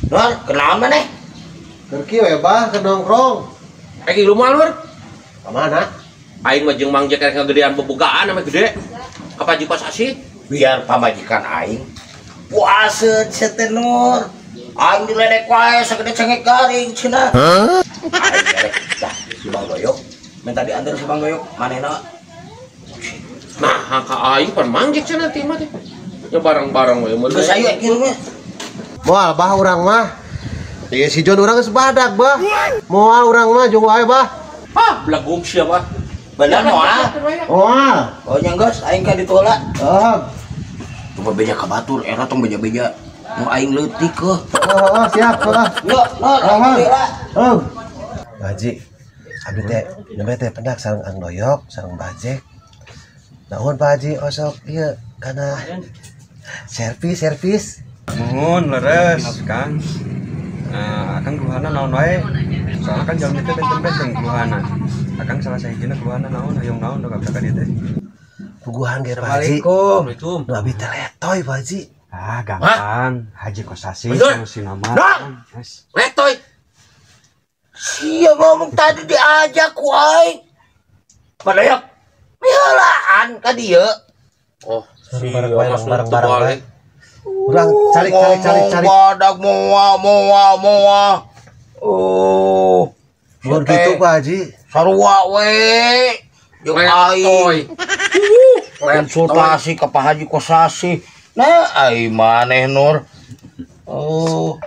Nur, kenal mana? Kerki we bah ke nongkrong. Kayak lumah lur. Kemana? Aing mah jeung Mang Jack kegedean pembukaan ame gede. Apa jikos asih? Biar pamajikan aing puasa cete Nur. Aing diledek wae sagede cengek garing cenah. Aing ledek dah si Bang Goyok. Minta diantar si Bang Goyok manehna. Nah, ka aing pan Mang Jack cenah teh mah teh. Ya bareng-bareng we mun. Geus aya kieu mah. Moal bah urang mah. Ieu si Jon urang geus badag bah. Moal urang mah jeung wae bah. Ah, belagum siapa? Bener moal. Moal. Oh nyanggeus aing ka ditu heula. Oh. Coba beja ka batur era tong beja-beja. Mau aing leutik keuh. Oh, siap. Yo, Nur, aing heula. Oh. Baji. Abi teh, nembe teh pendak sareng Ang Doyok, sareng Bajek. Naon Pak Haji osok ieu kana servis. Mohon leres Kang. Akang keluhana naon wae. Soalnya kan jam itu benteng-benteng keluhana. Akang salah sahijina keluhana naon hayong naon da ka dieu teh. Puguhan ge Pak Haji. Assalamualaikum. Nu abi teh letoy Pak Haji. Gampang. Haji Kosasi Bener. solusi nama. Letoy. Sia ngomong tadi diajak ku aing. Padahal miheulaan ka dieu. Oh, bareng-bareng. Urang cari. Badak moa. Oh. Mun kitu Pak Haji. Sarua we. Jeung aing. Konsultasi ka Pak Haji Kosasi. Nah, ai maneh Nur. Oh,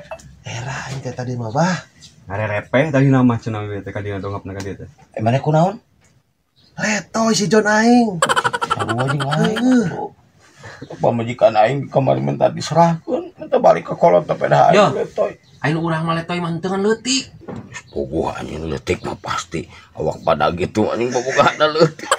Era aing teh tadi mah bah. Ngarerepe tadi nama cenah we teh ka dieu dongapna ka dieu teh. maneh kunaon? Letoy si Jon aing. Sarua jeung aing. Pamajikan aing kemarin minta diserahkeun, minta balik ke kolot teh pada aing letoy. Aing urang mah letoy mah teu leutik. Puguh anjing leutik mah pasti. Awak pada gitu anjing bobogohana leutik.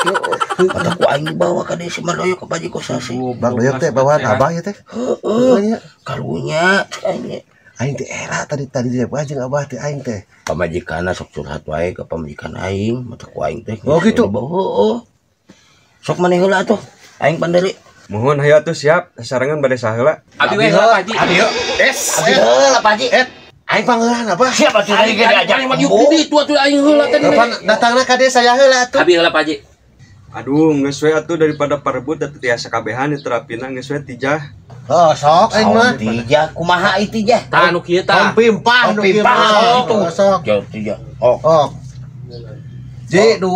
Mata ku aing dibawa ka Desi Mardoyo ka Paji Kosasi. Bang Doyok teh bawaan abah ya teh. Heeh. Karunya aing. Aing teh era tadi dia jeung abah teh aing teh. Pamajikanna sok curhat wae ka pamajikan aing, mata ku aing teh. Oh gitu. Heeh. Sok maneh heula atuh. Aing panderi. Mohon hayu atuh siap sasarengan bade saheula. Abi we heula Pak Haji. Abi yuk. Abi heula Pak Haji. Aing pangeulan apa? Siapa tuh tadi diajak? Aing mah di itu atuh aing heula tadi. Kapan datangna ka desa saya heula atuh. Abi heula Pak Haji. Aduh, geus we atuh daripada parebut atuh tiasa kabehan diterapina geus we tijah. Oh, sok aing mah. Tijah kumaha ieu tijah? Tah nu kieu tah. Pimpah nu kieu mah. Sok. Jauh tijah. Oh. Oh. J 2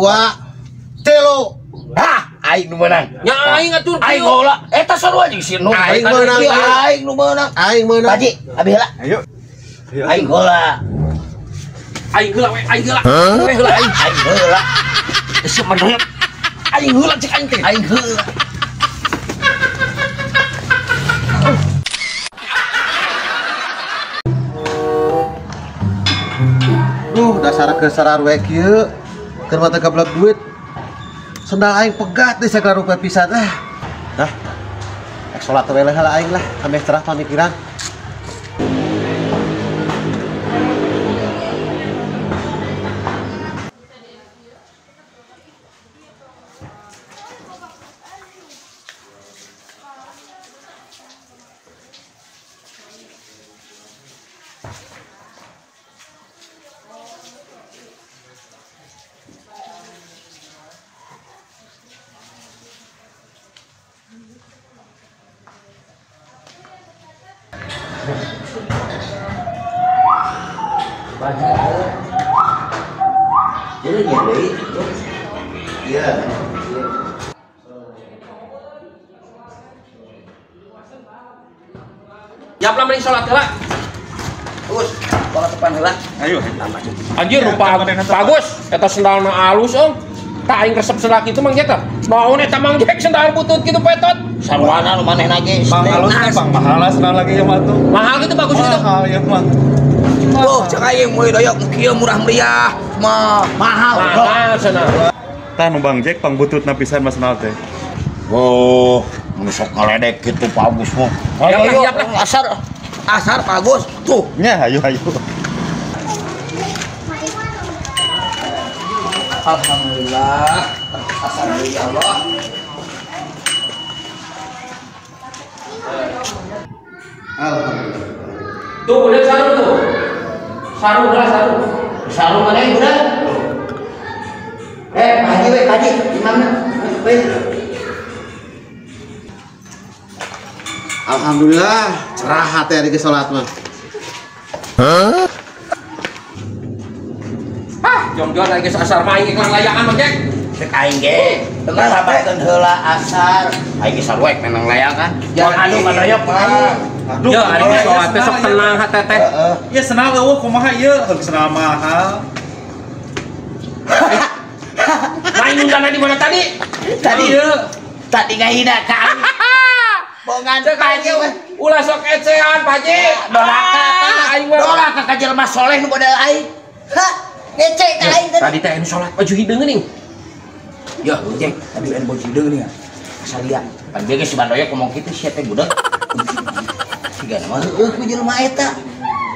3. Hah, aing nu meunang. Nya aing atuh Aing heula. Eta sarua jeung si Nu. Aing meunang. Aing nu meunang. Aing meunang. Pak Haji, abi heula. Ayo. Aing heula. Aing heula we aing heula. We heula aing. Aing heula. Geus mendoyok. Aing heula cek aing teh. Aing heula. Duh, dasar kesarar we kieu. Keur mata gablek duit. Sendal aing pegat deui sagala rupiah pisan ah. Dah. Ek salat we heula aing lah, ameh cerah pamikiran. Jadi nyari. Iya. Nyiap lah mending salat heula. Terus, kalau depan heula. Ayo. Anjir rupa bagus eta sendalna alus om. Tak aing resep sendal kitu Mang Jack tah. Naon eta Mang Jack sendal butut kitu petot. Sarwana nu manehna ge. Bang halus teh Bang mahalas sendal lagi ya mah tuh. Mahal gitu bagus itu. Mahal ya mah. Oh, cek aing moe doyok kieu murah meriah. Mah mahal. Mahal cenah. Tah nu Bang Jack pang bututna pisan mas sendal teh. Oh, mun sok ngaledek kitu Pak Agus mah. Siap lah. Asar Pak Agus. Tuh. Nya hayu. Alhamdulillah. Asar dari Allah. Alhamdulillah. Tuh udah sarung tuh. Sarung beras sarung. Sarung mana yang udah? Pak Haji, Pak Haji, gimana? Alhamdulillah, cerah hati hari ke sholat mah. Jom-jom lagi asar main iklan layangan Mang Jack. Cek aing ge. Dengar sampaikan heula asar. Aing ge sarwek menang layangan. Jangan anu kadayok mah. Ya, ari sholat besok tenang hati teh. Ya senang eueuh kumaha ieu? Heug senang mahal. Main undana di mana tadi? Tadi ngahina ka aing. Bongan Pak Haji. Ulah sok ecehan Pak Haji. Doraka ka jelema soleh nu model aing. Hah, ngecek ka aing Tadi teh anu sholat baju hideung geuning. Ya, Jeng, tadi ada baju hideung nih. Salia. Pan dia geus bandoya ngomong kitu sia teh budak. Siga mah heueuh ku jelema eta.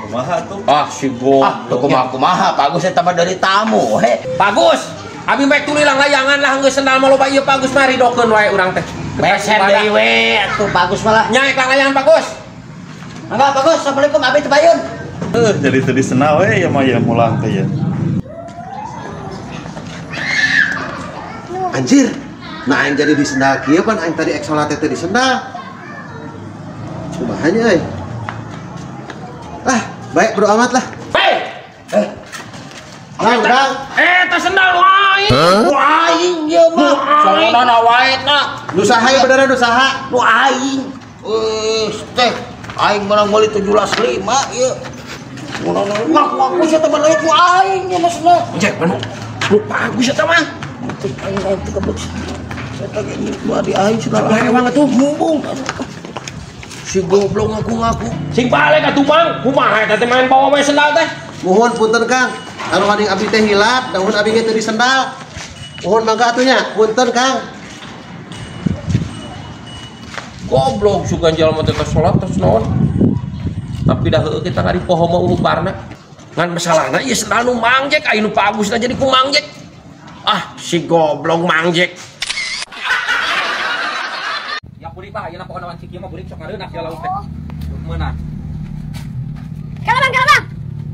Kumaha tuh? Ah, si Tuh kumaha Bagus eta mah dari tamu, Bagus. Abi bae tulilang layangan lah geus sendal mah loba ieu Bagus mari dokeun wae urang teh. Beser deui we, atuh Bagus malah. Nya iklan layangan Bagus. Mangga Bagus, assalamualaikum abi teu bayun. Jadi tadi senang we ya mah ya mulang teh ya. Anjir, nah aing jadi di sendal kieu pan aing tadi ek sholat teh di sendal. Kumahanya euy. Baik bodo amat lah. Udah. Eta sendal wae. Aing ieu mah. Soalna wae ta. Nu saha ieu beneran nu saha? Nu aing. Teh aing menang meuli 17.5 ieu. Mun ngaku sia teh bener ku aing ya maksudna. Cek bener. Lu Bagus eta mah. Aing teh kebut. Eta ge gua di aing sudah lewang atuh mumbung. Si goblok ngaku-ngaku. Sing balik atuh Bang. Kumaha eta teh main bawa wae sendal teh? Mohon punten Kang. Anu kading abdi teh hilap, dahun abdi ge teu di sendal. Mohon mangga atuh nya. Punten Kang. Goblok sugan jalma teh salat terus naon. Tapi dah heueuh kita ka di poho mah ubarna. Ngan masalahna ieu sendal nu Mang Jack aya nu Bagusna jadi ku Mang Jack. Ah, si goblok Mang Jack. Ya kuring Pak, ayeuna pokona wancik ieu mah kuring sok ngareunah sia laut teh. Meunah. Kalabang.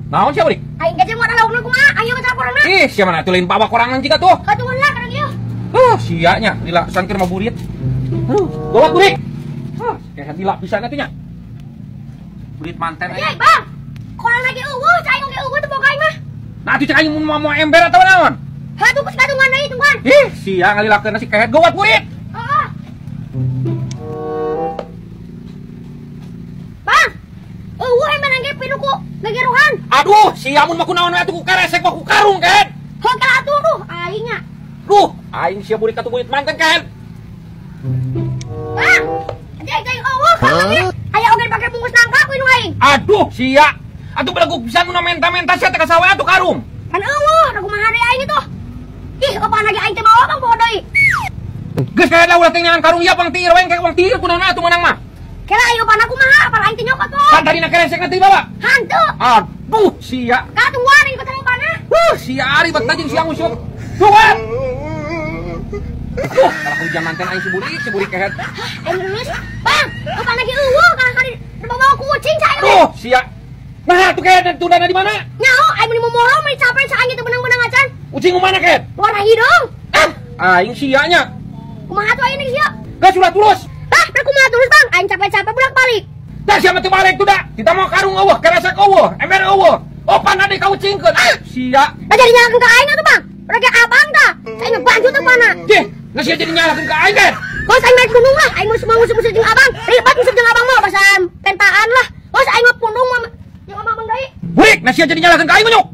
Naon sia kuring? Aing gaje moal laukna kumaha? Ayo mah laporna. Ih, sia mana teu lain bawa korangan jiga tuh. Katuan lah karang ieu. Sia nya lila sangkir mah burit. Gawat kuring. Kayak gila pisan atuh nya. Burit manten Iya, Bang. Korang lagi eueuh, cai ge eueuh teu boga aing mah. Nah, atuh cek aing mau ember atawa naon? Hatuh geus katungan deui tunggan. Ih, sia ngalilakeun si kehet gawat burit. Heeh. Bang. Eueuh emang ge pinuku ngageruhan. Aduh, sia mun mah kunaon we atuh ku keresek mah ku karung kehet. Heuh kala atuh duh aing nya. Duh, aing sia burit atuh burit manten kehet. Bang. Jeng eueuh kalabang ge. Aya oge pake bungkus nangka ku inu aing. Aduh, sia. Atuh belagu pisan nu menta-menta sia teh ka sawe atuh karung. Kan eueuh, da kumaha deui aing itu. Ih, apa lagi aing teh bawa Bang bawa deui. Geus kayak da ulah teh nyangan karung ieu pang tiir we kayak pang tiir kunaon atuh menang mah. Kela ayo pana kumaha, apa aing teh nyokot tuh. Kan tadi na keresek nanti bawa. Hantu. Aduh, sia. Katuan ieu ketemu pana. Sia ari bat tajing sia ngusuk. Duh. Kalau hujan manten aing si burik kehet. Aing lulus. Bang, apa lagi eueuh kana kali bawa kucing cai. Duh, sia. Nah, tuh kehet tundana di mana? Nyaho, aing mun momorong meni capek saanya teu benang-benang acan. Ucing mana kehet? Warna hidung. Aing sia nya. Kumaha tuh aing sia? Geus ulah tulus. Da kumaha tulus Bang? Aing capek-capek budak balik. Da sia mah teu balik tuh da. Kita mau karung eueuh, keresek eueuh, ember eueuh. Opan ade ka ucingkeun. Sia. Da jadi nyalakeun ka aing atuh Bang. Udah kayak abang dah. Saya ngebantu teh pana. Deh, nggak sia jadi nyalakeun ka aing kan? Kos aing naik gunung lah, aing mau musuh-musuh jeung abang. Ribet musuh jeung abang mah basa pentaan lah. Kos aing mah pundung mah jeung abang deui. Burik, nggak sia jadi nyalakeun ka aing nyuk.